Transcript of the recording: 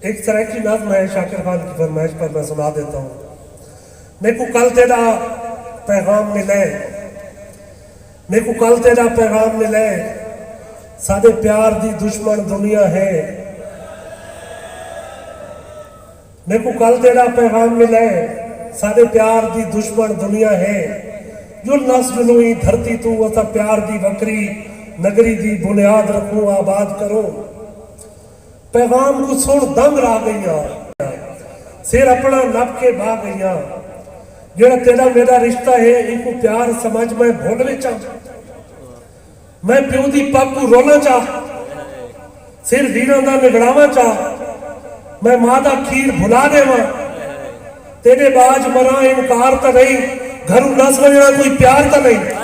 एक तरह की नज़्म है शाकिर खान की फरमाइश पर, मैं सुना देता हूँ। मेरे को कल तेरा पैगाम मिले, मेरे को कल तेरा पैगाम मिले, साडे प्यार दी दुश्मन दुनिया है। मेरे को कल तेरा पैगाम मिले, साडे प्यार दी दुश्मन दुनिया है। जो नस जुलूई धरती तू असा प्यार दी वकरी नगरी दी बुनियाद रखूं आबाद करो। पैगाम को सुन दंग रा गईया, सिर अपना नप के बा गईया। जेड़ा तेरा मेरा रिश्ता है इनको प्यार समझ मैं भोलने चाह, मैं प्यो दी पग को रोना चाह, सिर वीरां दा निगड़ावा चाह, मैं मां दा खीर भुला देवा। तेरे बाज मरा इनकार तो नहीं, घरों न समझना कोई प्यार तो नहीं।